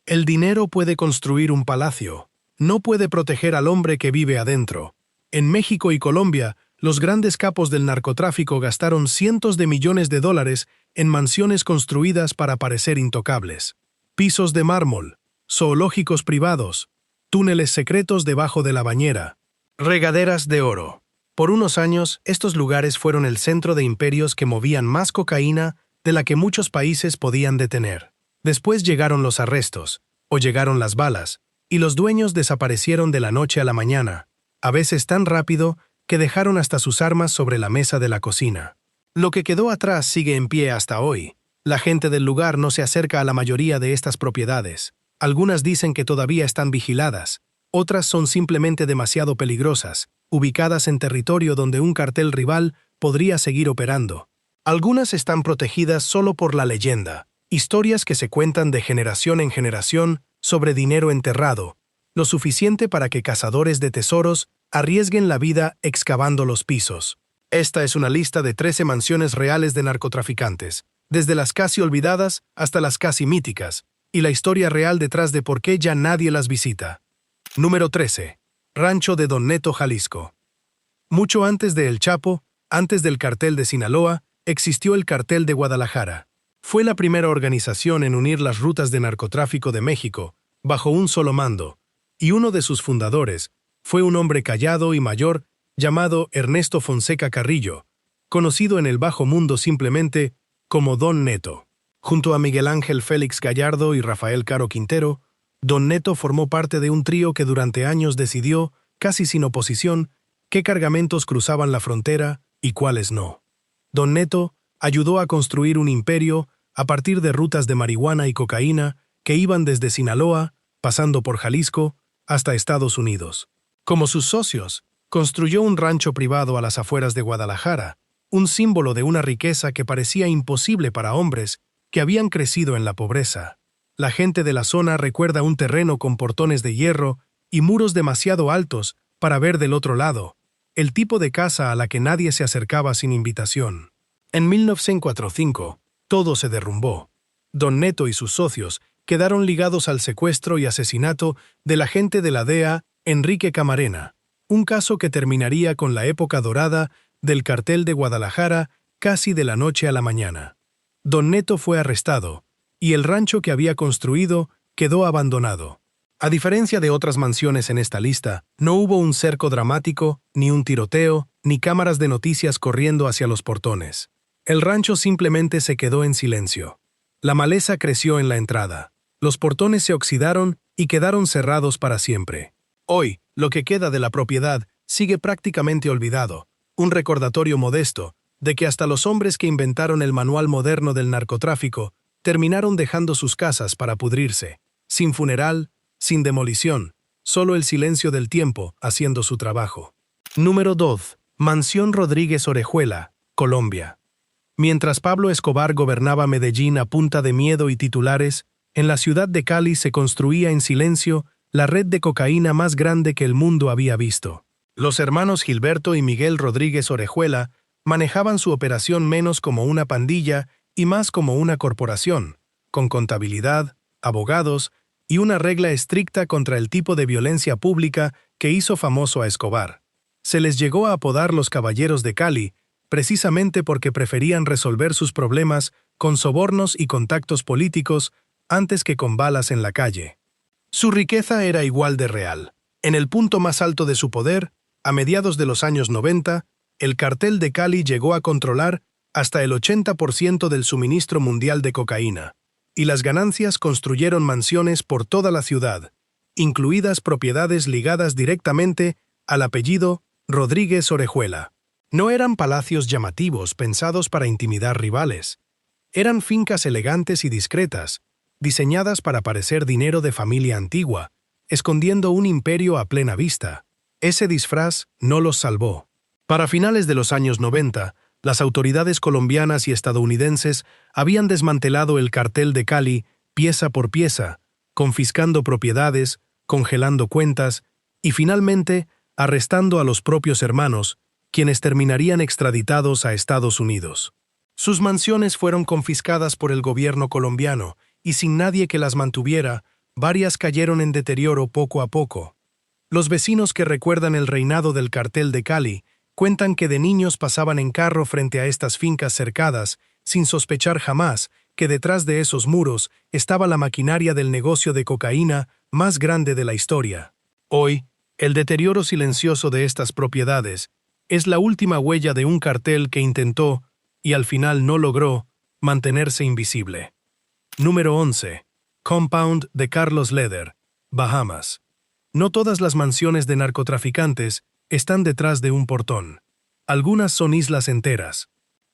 El dinero puede construir un palacio, no puede proteger al hombre que vive adentro. En México y Colombia, los grandes capos del narcotráfico gastaron cientos de millones de dólares en mansiones construidas para parecer intocables. Pisos de mármol, zoológicos privados, túneles secretos debajo de la bañera, regaderas de oro. Por unos años, estos lugares fueron el centro de imperios que movían más cocaína de la que muchos países podían detener. Después llegaron los arrestos, o llegaron las balas, y los dueños desaparecieron de la noche a la mañana, a veces tan rápido que dejaron hasta sus armas sobre la mesa de la cocina. Lo que quedó atrás sigue en pie hasta hoy. La gente del lugar no se acerca a la mayoría de estas propiedades. Algunas dicen que todavía están vigiladas, otras son simplemente demasiado peligrosas, ubicadas en territorio donde un cartel rival podría seguir operando. Algunas están protegidas solo por la leyenda, historias que se cuentan de generación en generación sobre dinero enterrado, lo suficiente para que cazadores de tesoros arriesguen la vida excavando los pisos. Esta es una lista de 13 mansiones reales de narcotraficantes, desde las casi olvidadas hasta las casi míticas, y la historia real detrás de por qué ya nadie las visita. Número 13. Rancho de Don Neto, Jalisco. Mucho antes de El Chapo, antes del cartel de Sinaloa, existió el cartel de Guadalajara. Fue la primera organización en unir las rutas de narcotráfico de México, bajo un solo mando, y uno de sus fundadores fue un hombre callado y mayor llamado Ernesto Fonseca Carrillo, conocido en el bajo mundo simplemente como Don Neto. Junto a Miguel Ángel Félix Gallardo y Rafael Caro Quintero, Don Neto formó parte de un trío que durante años decidió, casi sin oposición, qué cargamentos cruzaban la frontera y cuáles no. Don Neto ayudó a construir un imperio a partir de rutas de marihuana y cocaína que iban desde Sinaloa, pasando por Jalisco, hasta Estados Unidos. Como sus socios, construyó un rancho privado a las afueras de Guadalajara, un símbolo de una riqueza que parecía imposible para hombres que habían crecido en la pobreza. La gente de la zona recuerda un terreno con portones de hierro y muros demasiado altos para ver del otro lado, el tipo de casa a la que nadie se acercaba sin invitación. En 1945, todo se derrumbó. Don Neto y sus socios quedaron ligados al secuestro y asesinato del agente de la DEA, Enrique Camarena, un caso que terminaría con la época dorada del cartel de Guadalajara casi de la noche a la mañana. Don Neto fue arrestado, y el rancho que había construido quedó abandonado. A diferencia de otras mansiones en esta lista, no hubo un cerco dramático, ni un tiroteo, ni cámaras de noticias corriendo hacia los portones. El rancho simplemente se quedó en silencio. La maleza creció en la entrada. Los portones se oxidaron y quedaron cerrados para siempre. Hoy, lo que queda de la propiedad sigue prácticamente olvidado, un recordatorio modesto de que hasta los hombres que inventaron el manual moderno del narcotráfico terminaron dejando sus casas para pudrirse, sin funeral, sin demolición, solo el silencio del tiempo haciendo su trabajo. Número 2. Mansión Rodríguez Orejuela, Colombia. Mientras Pablo Escobar gobernaba Medellín a punta de miedo y titulares, en la ciudad de Cali se construía en silencio la red de cocaína más grande que el mundo había visto. Los hermanos Gilberto y Miguel Rodríguez Orejuela manejaban su operación menos como una pandilla y más como una corporación, con contabilidad, abogados y una regla estricta contra el tipo de violencia pública que hizo famoso a Escobar. Se les llegó a apodar los Caballeros de Cali, precisamente porque preferían resolver sus problemas con sobornos y contactos políticos antes que con balas en la calle. Su riqueza era igual de real. En el punto más alto de su poder, a mediados de los años 90, el cartel de Cali llegó a controlar hasta el 80% del suministro mundial de cocaína, y las ganancias construyeron mansiones por toda la ciudad, incluidas propiedades ligadas directamente al apellido Rodríguez Orejuela. No eran palacios llamativos pensados para intimidar rivales. Eran fincas elegantes y discretas, diseñadas para parecer dinero de familia antigua, escondiendo un imperio a plena vista. Ese disfraz no los salvó. Para finales de los años 90, las autoridades colombianas y estadounidenses habían desmantelado el cartel de Cali pieza por pieza, confiscando propiedades, congelando cuentas y finalmente arrestando a los propios hermanos, quienes terminarían extraditados a Estados Unidos. Sus mansiones fueron confiscadas por el gobierno colombiano y sin nadie que las mantuviera, Varias cayeron en deterioro poco a poco. Los vecinos que recuerdan el reinado del cartel de Cali cuentan que de niños pasaban en carro frente a estas fincas cercadas, sin sospechar jamás que detrás de esos muros estaba la maquinaria del negocio de cocaína más grande de la historia. Hoy, el deterioro silencioso de estas propiedades es la última huella de un cartel que intentó, y al final no logró, mantenerse invisible. Número 11. Compound de Carlos Leder, Bahamas. No todas las mansiones de narcotraficantes están detrás de un portón. Algunas son islas enteras.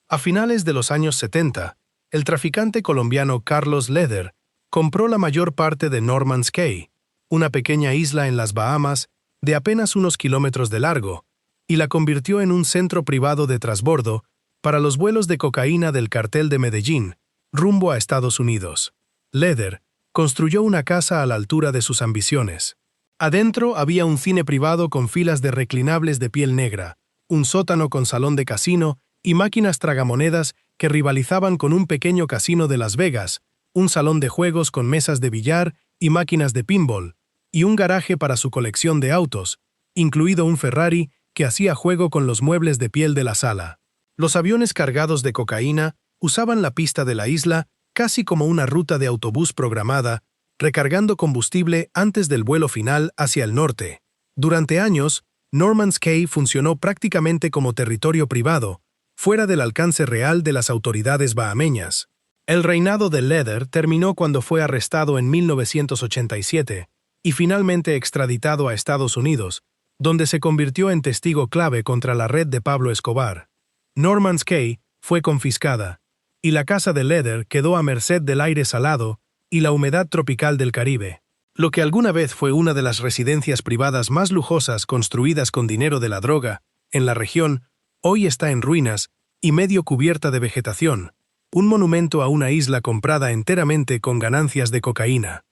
A finales de los años 70, el traficante colombiano Carlos Leder compró la mayor parte de Norman's Cay, una pequeña isla en las Bahamas de apenas unos kilómetros de largo, y la convirtió en un centro privado de transbordo para los vuelos de cocaína del cartel de Medellín, rumbo a Estados Unidos. Leder construyó una casa a la altura de sus ambiciones. Adentro había un cine privado con filas de reclinables de piel negra, un sótano con salón de casino y máquinas tragamonedas que rivalizaban con un pequeño casino de Las Vegas, un salón de juegos con mesas de billar y máquinas de pinball, y un garaje para su colección de autos, incluido un Ferrari que hacía juego con los muebles de piel de la sala. Los aviones cargados de cocaína usaban la pista de la isla casi como una ruta de autobús programada, recargando combustible antes del vuelo final hacia el norte. Durante años, Norman's Cay funcionó prácticamente como territorio privado, fuera del alcance real de las autoridades bahameñas. El reinado de Leder terminó cuando fue arrestado en 1987 y finalmente extraditado a Estados Unidos, donde se convirtió en testigo clave contra la red de Pablo Escobar. Norman's Cay fue confiscada, y la casa de Leder quedó a merced del aire salado y la humedad tropical del Caribe. Lo que alguna vez fue una de las residencias privadas más lujosas construidas con dinero de la droga en la región, hoy está en ruinas y medio cubierta de vegetación, un monumento a una isla comprada enteramente con ganancias de cocaína.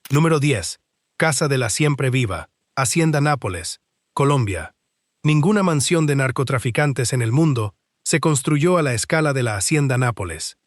Número 10. Casa de la Siempre Viva, Hacienda Nápoles, Colombia. Ninguna mansión de narcotraficantes en el mundo se construyó a la escala de la Hacienda Nápoles.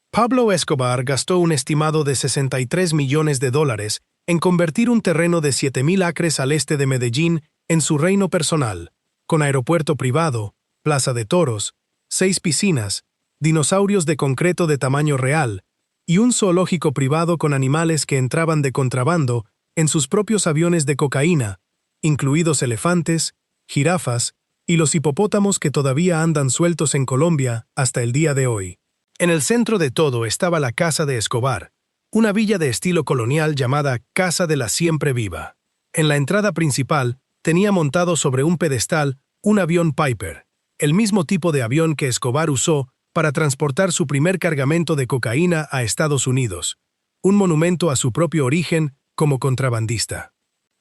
Pablo Escobar gastó un estimado de $63 millones en convertir un terreno de 7.000 acres al este de Medellín en su reino personal, con aeropuerto privado, plaza de toros, 6 piscinas, dinosaurios de concreto de tamaño real y un zoológico privado con animales que entraban de contrabando en sus propios aviones de cocaína, incluidos elefantes, jirafas y los hipopótamos que todavía andan sueltos en Colombia hasta el día de hoy. En el centro de todo estaba la Casa de Escobar, una villa de estilo colonial llamada Casa de la Siempre Viva. En la entrada principal tenía montado sobre un pedestal un avión Piper, el mismo tipo de avión que Escobar usó para transportar su primer cargamento de cocaína a Estados Unidos, un monumento a su propio origen como contrabandista.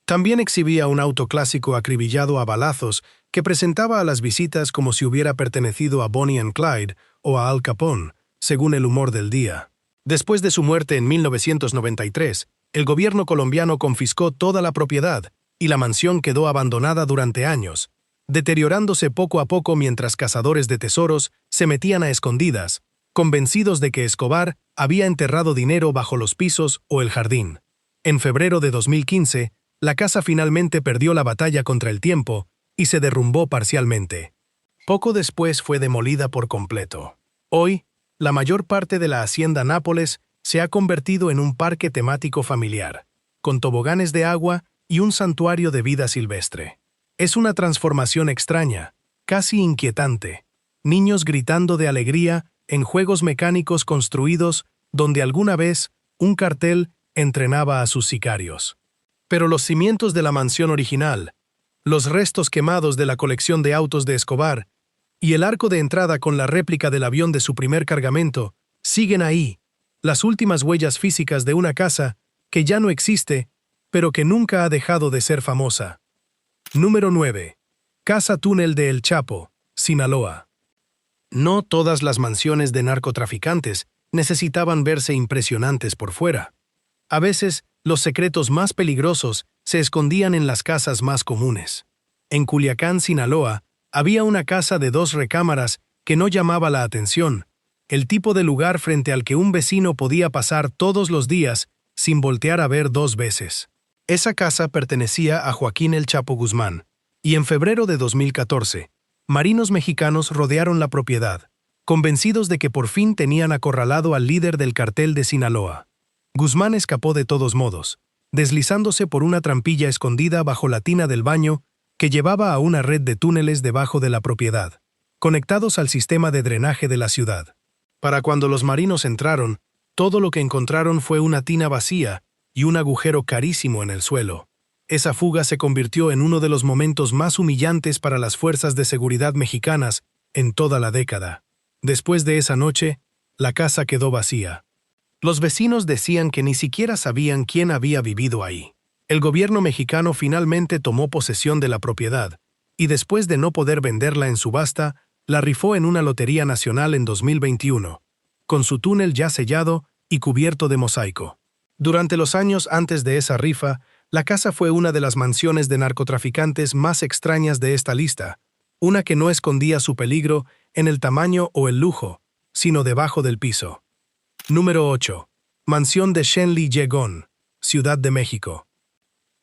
También exhibía un auto clásico acribillado a balazos que presentaba a las visitas como si hubiera pertenecido a Bonnie and Clyde o a Al Capone, según el humor del día. Después de su muerte en 1993, el gobierno colombiano confiscó toda la propiedad y la mansión quedó abandonada durante años, deteriorándose poco a poco mientras cazadores de tesoros se metían a escondidas, convencidos de que Escobar había enterrado dinero bajo los pisos o el jardín. En febrero de 2015, la casa finalmente perdió la batalla contra el tiempo y se derrumbó parcialmente. Poco después fue demolida por completo. Hoy, la mayor parte de la Hacienda Nápoles se ha convertido en un parque temático familiar, con toboganes de agua y un santuario de vida silvestre. Es una transformación extraña, casi inquietante. Niños gritando de alegría en juegos mecánicos construidos donde alguna vez un cartel entrenaba a sus sicarios. Pero los cimientos de la mansión original, los restos quemados de la colección de autos de Escobar y el arco de entrada con la réplica del avión de su primer cargamento, siguen ahí, las últimas huellas físicas de una casa que ya no existe, pero que nunca ha dejado de ser famosa. Número 9. Casa Túnel de El Chapo, Sinaloa. No todas las mansiones de narcotraficantes necesitaban verse impresionantes por fuera. A veces, los secretos más peligrosos se escondían en las casas más comunes. En Culiacán, Sinaloa, había una casa de 2 recámaras que no llamaba la atención, el tipo de lugar frente al que un vecino podía pasar todos los días sin voltear a ver dos veces. Esa casa pertenecía a Joaquín El Chapo Guzmán, y en febrero de 2014, marinos mexicanos rodearon la propiedad, convencidos de que por fin tenían acorralado al líder del cartel de Sinaloa. Guzmán escapó de todos modos, deslizándose por una trampilla escondida bajo la tina del baño que llevaba a una red de túneles debajo de la propiedad, conectados al sistema de drenaje de la ciudad. Para cuando los marinos entraron, todo lo que encontraron fue una tina vacía y un agujero carísimo en el suelo. Esa fuga se convirtió en uno de los momentos más humillantes para las fuerzas de seguridad mexicanas en toda la década. Después de esa noche, la casa quedó vacía. Los vecinos decían que ni siquiera sabían quién había vivido ahí. El gobierno mexicano finalmente tomó posesión de la propiedad, y después de no poder venderla en subasta, la rifó en una lotería nacional en 2021, con su túnel ya sellado y cubierto de mosaico. Durante los años antes de esa rifa, la casa fue una de las mansiones de narcotraficantes más extrañas de esta lista, una que no escondía su peligro en el tamaño o el lujo, sino debajo del piso. Número 8. Mansión de Shenli Yegon, Ciudad de México.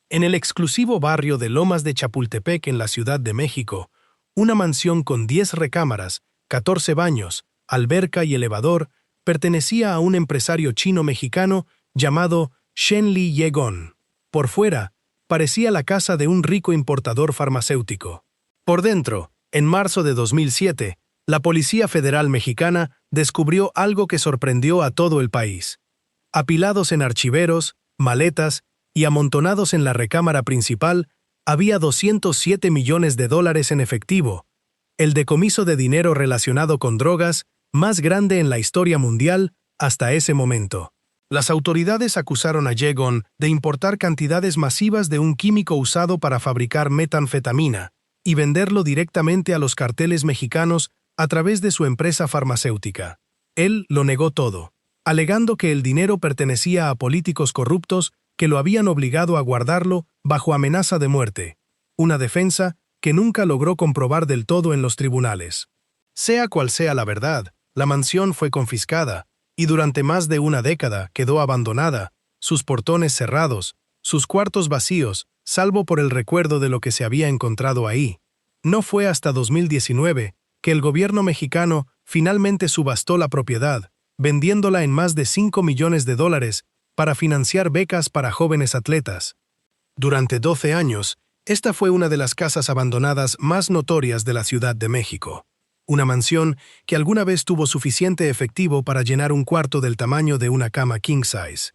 En el exclusivo barrio de Lomas de Chapultepec en la Ciudad de México, una mansión con 10 recámaras, 14 baños, alberca y elevador pertenecía a un empresario chino-mexicano llamado Shenli Yegon. Por fuera, parecía la casa de un rico importador farmacéutico. Por dentro, en marzo de 2007, la Policía Federal Mexicana descubrió algo que sorprendió a todo el país. Apilados en archiveros, maletas y amontonados en la recámara principal, había $207 millones en efectivo, el decomiso de dinero relacionado con drogas más grande en la historia mundial hasta ese momento. Las autoridades acusaron a Yegon de importar cantidades masivas de un químico usado para fabricar metanfetamina y venderlo directamente a los carteles mexicanos a través de su empresa farmacéutica. Él lo negó todo, alegando que el dinero pertenecía a políticos corruptos que lo habían obligado a guardarlo bajo amenaza de muerte, una defensa que nunca logró comprobar del todo en los tribunales. Sea cual sea la verdad, la mansión fue confiscada, y durante más de una década quedó abandonada, sus portones cerrados, sus cuartos vacíos, salvo por el recuerdo de lo que se había encontrado ahí. No fue hasta 2019 que el gobierno mexicano finalmente subastó la propiedad, vendiéndola en más de $5 millones para financiar becas para jóvenes atletas. Durante 12 años, esta fue una de las casas abandonadas más notorias de la Ciudad de México. Una mansión que alguna vez tuvo suficiente efectivo para llenar un cuarto del tamaño de una cama king size.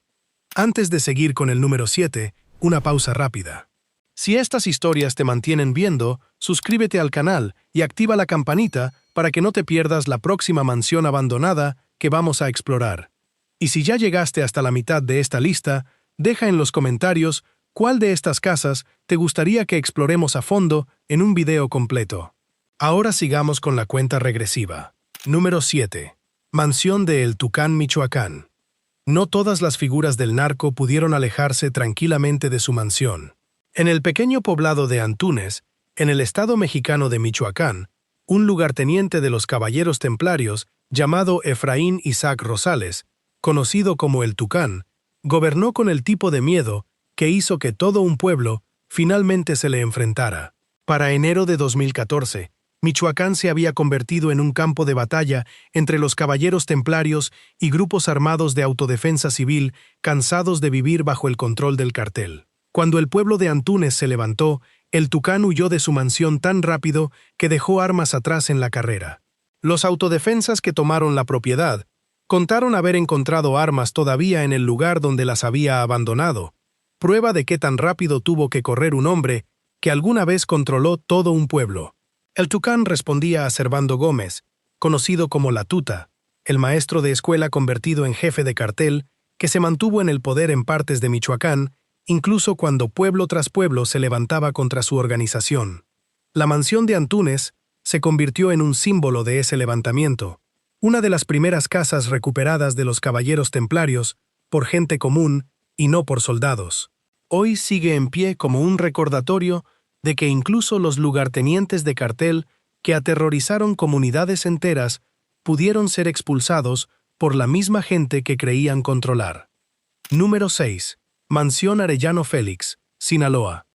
Antes de seguir con el número 7, una pausa rápida. Si estas historias te mantienen viendo, suscríbete al canal y activa la campanita para que no te pierdas la próxima mansión abandonada que vamos a explorar. Y si ya llegaste hasta la mitad de esta lista, deja en los comentarios cuál de estas casas te gustaría que exploremos a fondo en un video completo. Ahora sigamos con la cuenta regresiva. Número 7. Mansión de El Tucán, Michoacán. No todas las figuras del narco pudieron alejarse tranquilamente de su mansión. En el pequeño poblado de Antunes, en el estado mexicano de Michoacán, un lugarteniente de los Caballeros Templarios, llamado Efraín Isaac Rosales, conocido como El Tucán, gobernó con el tipo de miedo que hizo que todo un pueblo finalmente se le enfrentara. Para enero de 2014, Michoacán se había convertido en un campo de batalla entre los caballeros templarios y grupos armados de autodefensa civil cansados de vivir bajo el control del cartel. Cuando el pueblo de Antunes se levantó, el Tucán huyó de su mansión tan rápido que dejó armas atrás en la carrera. Los autodefensas que tomaron la propiedad contaron haber encontrado armas todavía en el lugar donde las había abandonado, prueba de qué tan rápido tuvo que correr un hombre que alguna vez controló todo un pueblo. El Tucán respondía a Servando Gómez, conocido como La Tuta, el maestro de escuela convertido en jefe de cartel, que se mantuvo en el poder en partes de Michoacán, incluso cuando pueblo tras pueblo se levantaba contra su organización. La mansión de Antunes se convirtió en un símbolo de ese levantamiento, una de las primeras casas recuperadas de los caballeros templarios por gente común y no por soldados. Hoy sigue en pie como un recordatorio de que incluso los lugartenientes de cartel que aterrorizaron comunidades enteras pudieron ser expulsados por la misma gente que creían controlar. Número 6. Mansión Arellano Félix, Sinaloa.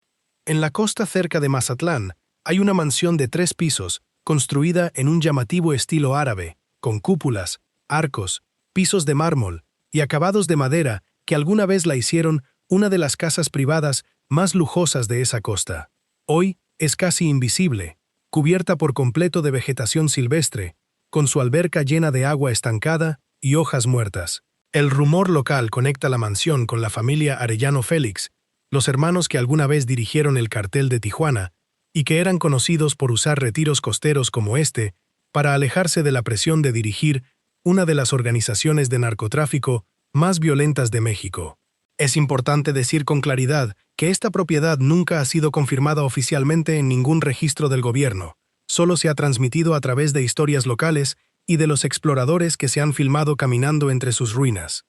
En la costa cerca de Mazatlán, hay una mansión de 3 pisos, construida en un llamativo estilo árabe, con cúpulas, arcos, pisos de mármol y acabados de madera que alguna vez la hicieron una de las casas privadas más lujosas de esa costa. Hoy es casi invisible, cubierta por completo de vegetación silvestre, con su alberca llena de agua estancada y hojas muertas. El rumor local conecta la mansión con la familia Arellano Félix, los hermanos que alguna vez dirigieron el cartel de Tijuana y que eran conocidos por usar retiros costeros como este para alejarse de la presión de dirigir una de las organizaciones de narcotráfico más violentas de México. Es importante decir con claridad que esta propiedad nunca ha sido confirmada oficialmente en ningún registro del gobierno, solo se ha transmitido a través de historias locales y de los exploradores que se han filmado caminando entre sus ruinas.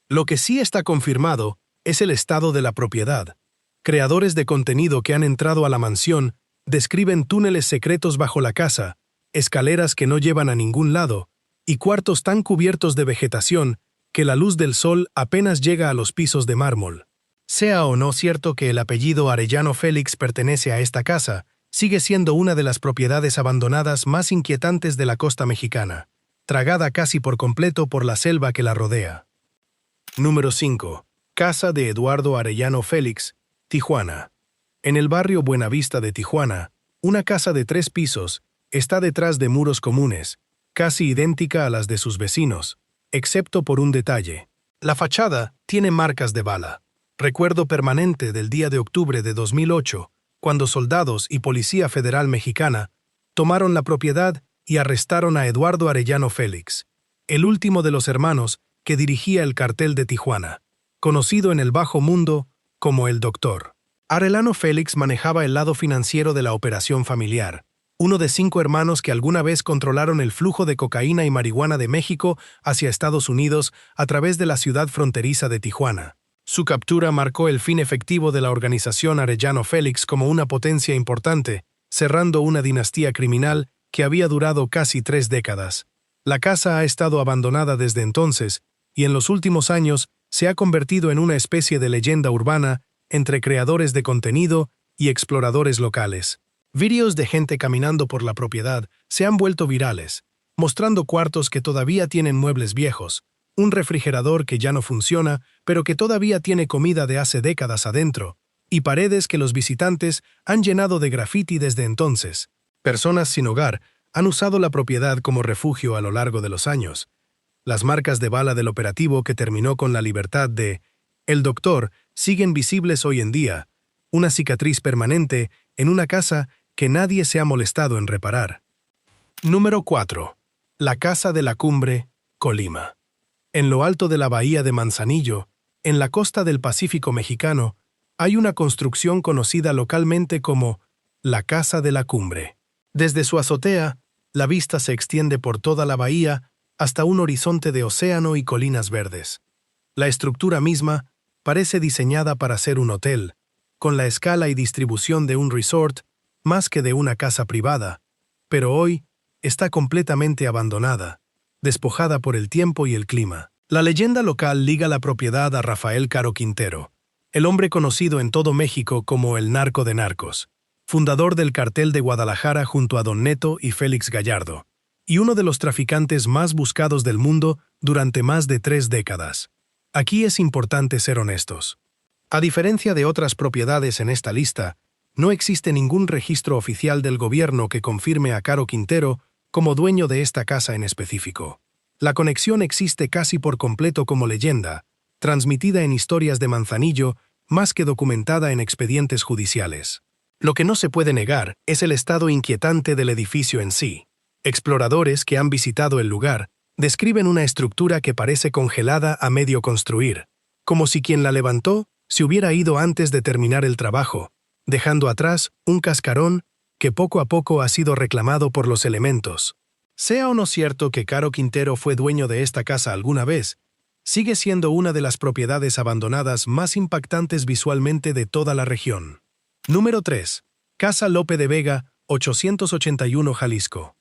Lo que sí está confirmado es el estado de la propiedad. Creadores de contenido que han entrado a la mansión describen túneles secretos bajo la casa, escaleras que no llevan a ningún lado, y cuartos tan cubiertos de vegetación que la luz del sol apenas llega a los pisos de mármol. Sea o no cierto que el apellido Arellano Félix pertenece a esta casa, sigue siendo una de las propiedades abandonadas más inquietantes de la costa mexicana, tragada casi por completo por la selva que la rodea. Número 5. Casa de Eduardo Arellano Félix, Tijuana. En el barrio Buenavista de Tijuana, una casa de 3 pisos está detrás de muros comunes, casi idéntica a las de sus vecinos, excepto por un detalle. La fachada tiene marcas de bala, recuerdo permanente del día de octubre de 2008, cuando soldados y Policía Federal Mexicana tomaron la propiedad y arrestaron a Eduardo Arellano Félix, el último de los hermanos que dirigía el cartel de Tijuana, conocido en el bajo mundo como el Doctor. Arellano Félix manejaba el lado financiero de la operación familiar, uno de 5 hermanos que alguna vez controlaron el flujo de cocaína y marihuana de México hacia Estados Unidos a través de la ciudad fronteriza de Tijuana. Su captura marcó el fin efectivo de la organización Arellano Félix como una potencia importante, cerrando una dinastía criminal que había durado casi 3 décadas. La casa ha estado abandonada desde entonces y en los últimos años se ha convertido en una especie de leyenda urbana entre creadores de contenido y exploradores locales. Vídeos de gente caminando por la propiedad se han vuelto virales, mostrando cuartos que todavía tienen muebles viejos, un refrigerador que ya no funciona, pero que todavía tiene comida de hace décadas adentro, y paredes que los visitantes han llenado de grafiti desde entonces. Personas sin hogar han usado la propiedad como refugio a lo largo de los años. Las marcas de bala del operativo que terminó con la libertad de El Doctor siguen visibles hoy en día, una cicatriz permanente en una casa que nadie se ha molestado en reparar. Número 4. La Casa de la Cumbre, Colima. En lo alto de la bahía de Manzanillo, en la costa del Pacífico mexicano, hay una construcción conocida localmente como la Casa de la Cumbre. Desde su azotea, la vista se extiende por toda la bahía hasta un horizonte de océano y colinas verdes. La estructura misma parece diseñada para ser un hotel, con la escala y distribución de un resort más que de una casa privada, pero hoy está completamente abandonada, despojada por el tiempo y el clima. La leyenda local liga la propiedad a Rafael Caro Quintero, el hombre conocido en todo México como el narco de narcos, fundador del cartel de Guadalajara junto a Don Neto y Félix Gallardo, y uno de los traficantes más buscados del mundo durante más de 3 décadas. Aquí es importante ser honestos. A diferencia de otras propiedades en esta lista, no existe ningún registro oficial del gobierno que confirme a Caro Quintero como dueño de esta casa en específico. La conexión existe casi por completo como leyenda, transmitida en historias de Manzanillo más que documentada en expedientes judiciales. Lo que no se puede negar es el estado inquietante del edificio en sí. Exploradores que han visitado el lugar describen una estructura que parece congelada a medio construir, como si quien la levantó se hubiera ido antes de terminar el trabajo, dejando atrás un cascarón que poco a poco ha sido reclamado por los elementos. Sea o no cierto que Caro Quintero fue dueño de esta casa alguna vez, sigue siendo una de las propiedades abandonadas más impactantes visualmente de toda la región. Número 3. Casa Lope de Vega, 881 Jalisco.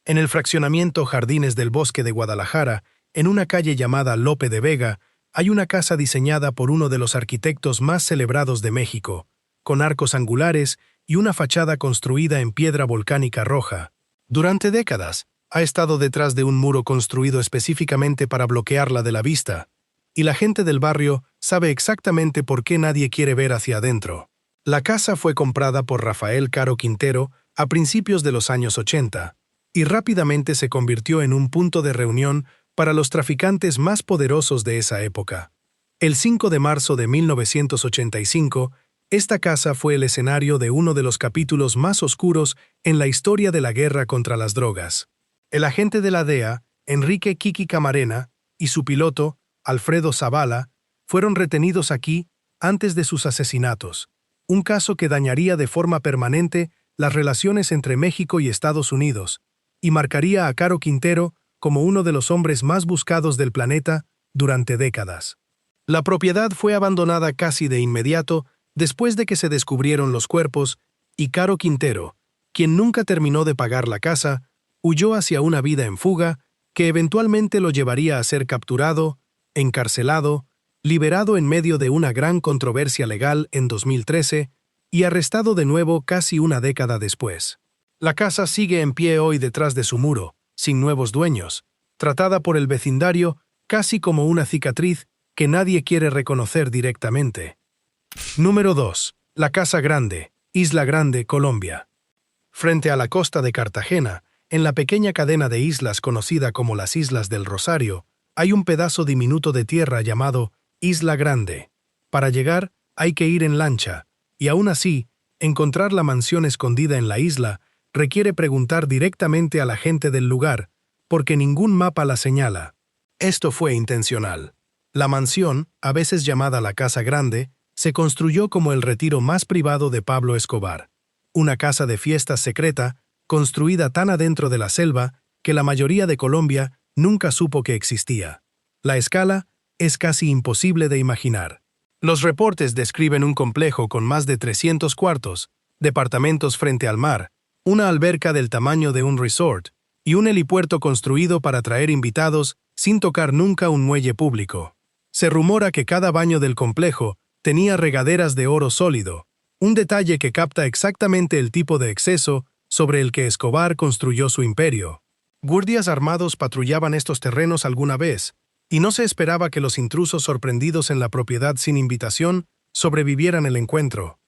En el fraccionamiento Jardines del Bosque de Guadalajara, en una calle llamada Lope de Vega, hay una casa diseñada por uno de los arquitectos más celebrados de México, con arcos angulares y una fachada construida en piedra volcánica roja. Durante décadas, ha estado detrás de un muro construido específicamente para bloquearla de la vista, y la gente del barrio sabe exactamente por qué nadie quiere ver hacia adentro. La casa fue comprada por Rafael Caro Quintero a principios de los años 80, y rápidamente se convirtió en un punto de reunión para los traficantes más poderosos de esa época. El 5 de marzo de 1985, esta casa fue el escenario de uno de los capítulos más oscuros en la historia de la guerra contra las drogas. El agente de la DEA, Enrique Kiki Camarena, y su piloto, Alfredo Zavala, fueron retenidos aquí antes de sus asesinatos, un caso que dañaría de forma permanente las relaciones entre México y Estados Unidos, y marcaría a Caro Quintero como uno de los hombres más buscados del planeta durante décadas. La propiedad fue abandonada casi de inmediato después de que se descubrieron los cuerpos, y Caro Quintero, quien nunca terminó de pagar la casa, huyó hacia una vida en fuga que eventualmente lo llevaría a ser capturado, encarcelado, liberado en medio de una gran controversia legal en 2013 y arrestado de nuevo casi una década después. La casa sigue en pie hoy detrás de su muro, sin nuevos dueños, tratada por el vecindario casi como una cicatriz que nadie quiere reconocer directamente. Número 2. La Casa Grande, Isla Grande, Colombia. Frente a la costa de Cartagena, en la pequeña cadena de islas conocida como las Islas del Rosario, hay un pedazo diminuto de tierra llamado Isla Grande. Para llegar, hay que ir en lancha, y aún así, encontrar la mansión escondida en la isla requiere preguntar directamente a la gente del lugar, porque ningún mapa la señala. Esto fue intencional. La mansión, a veces llamada la Casa Grande, se construyó como el retiro más privado de Pablo Escobar. Una casa de fiestas secreta, construida tan adentro de la selva que la mayoría de Colombia nunca supo que existía. La escala es casi imposible de imaginar. Los reportes describen un complejo con más de 300 cuartos, departamentos frente al mar, una alberca del tamaño de un resort y un helipuerto construido para traer invitados sin tocar nunca un muelle público. Se rumora que cada baño del complejo tenía regaderas de oro sólido, un detalle que capta exactamente el tipo de exceso sobre el que Escobar construyó su imperio. Guardias armados patrullaban estos terrenos alguna vez, y no se esperaba que los intrusos sorprendidos en la propiedad sin invitación sobrevivieran el encuentro.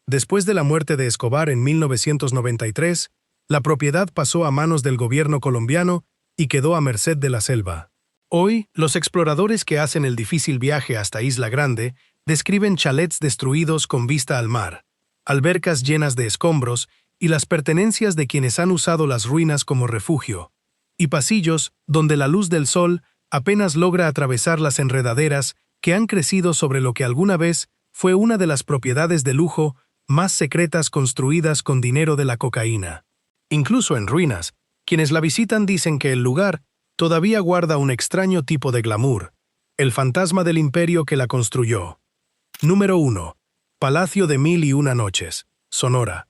Después de la muerte de Escobar en 1993, la propiedad pasó a manos del gobierno colombiano y quedó a merced de la selva. Hoy, los exploradores que hacen el difícil viaje hasta Isla Grande describen chalets destruidos con vista al mar, albercas llenas de escombros y las pertenencias de quienes han usado las ruinas como refugio, y pasillos donde la luz del sol apenas logra atravesar las enredaderas que han crecido sobre lo que alguna vez fue una de las propiedades de lujo más secretas construidas con dinero de la cocaína. Incluso en ruinas, quienes la visitan dicen que el lugar todavía guarda un extraño tipo de glamour, el fantasma del imperio que la construyó. Número 1. Palacio de Mil y Una Noches, Sonora.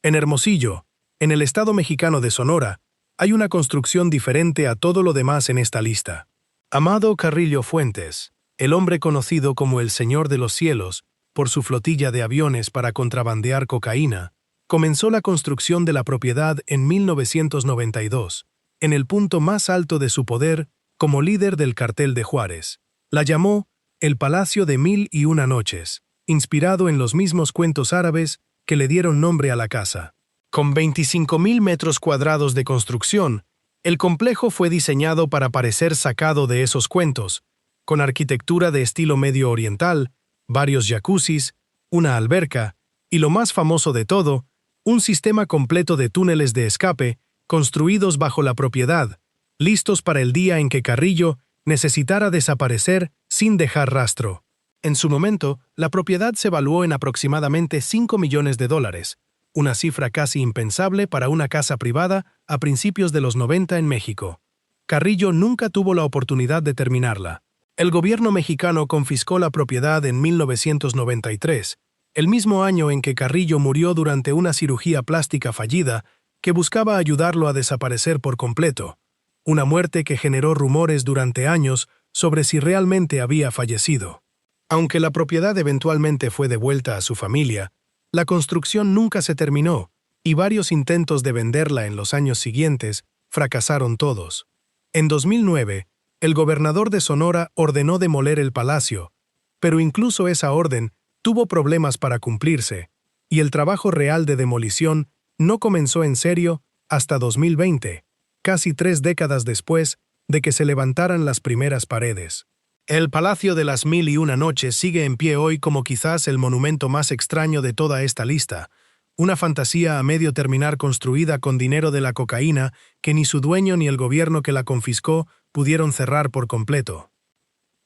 En Hermosillo, en el estado mexicano de Sonora, hay una construcción diferente a todo lo demás en esta lista. Amado Carrillo Fuentes, el hombre conocido como el Señor de los Cielos por su flotilla de aviones para contrabandear cocaína, comenzó la construcción de la propiedad en 1992, en el punto más alto de su poder como líder del cartel de Juárez. La llamó el Palacio de Mil y Una Noches, inspirado en los mismos cuentos árabes que le dieron nombre a la casa. Con 25.000 metros cuadrados de construcción, el complejo fue diseñado para parecer sacado de esos cuentos, con arquitectura de estilo medio oriental, varios jacuzzis, una alberca y, lo más famoso de todo, un sistema completo de túneles de escape construidos bajo la propiedad, listos para el día en que Carrillo necesitara desaparecer sin dejar rastro. En su momento, la propiedad se evaluó en aproximadamente $5 millones, una cifra casi impensable para una casa privada a principios de los 90 en México. Carrillo nunca tuvo la oportunidad de terminarla. El gobierno mexicano confiscó la propiedad en 1993, el mismo año en que Carrillo murió durante una cirugía plástica fallida que buscaba ayudarlo a desaparecer por completo, una muerte que generó rumores durante años sobre si realmente había fallecido. Aunque la propiedad eventualmente fue devuelta a su familia, la construcción nunca se terminó y varios intentos de venderla en los años siguientes fracasaron todos. En 2009, el gobernador de Sonora ordenó demoler el palacio, pero incluso esa orden tuvo problemas para cumplirse, y el trabajo real de demolición no comenzó en serio hasta 2020, casi 3 décadas después de que se levantaran las primeras paredes. El Palacio de las Mil y Una Noches sigue en pie hoy como quizás el monumento más extraño de toda esta lista, una fantasía a medio terminar construida con dinero de la cocaína que ni su dueño ni el gobierno que la confiscó pudieron cerrar por completo.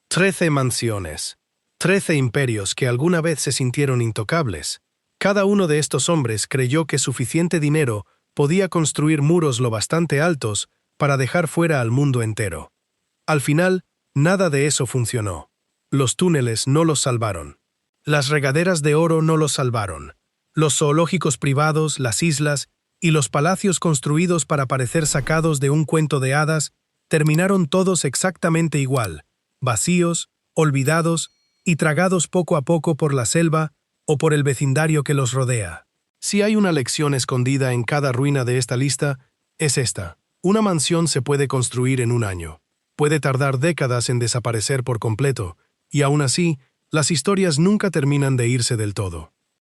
13 mansiones, 13 imperios que alguna vez se sintieron intocables. Cada uno de estos hombres creyó que suficiente dinero podía construir muros lo bastante altos para dejar fuera al mundo entero. Al final, nada de eso funcionó. Los túneles no los salvaron. Las regaderas de oro no los salvaron. Los zoológicos privados, las islas y los palacios construidos para parecer sacados de un cuento de hadas terminaron todos exactamente igual, vacíos, olvidados y tragados poco a poco por la selva o por el vecindario que los rodea. Si hay una lección escondida en cada ruina de esta lista, es esta. Una mansión se puede construir en un año. Puede tardar décadas en desaparecer por completo, y aún así, las historias nunca terminan de irse del todo.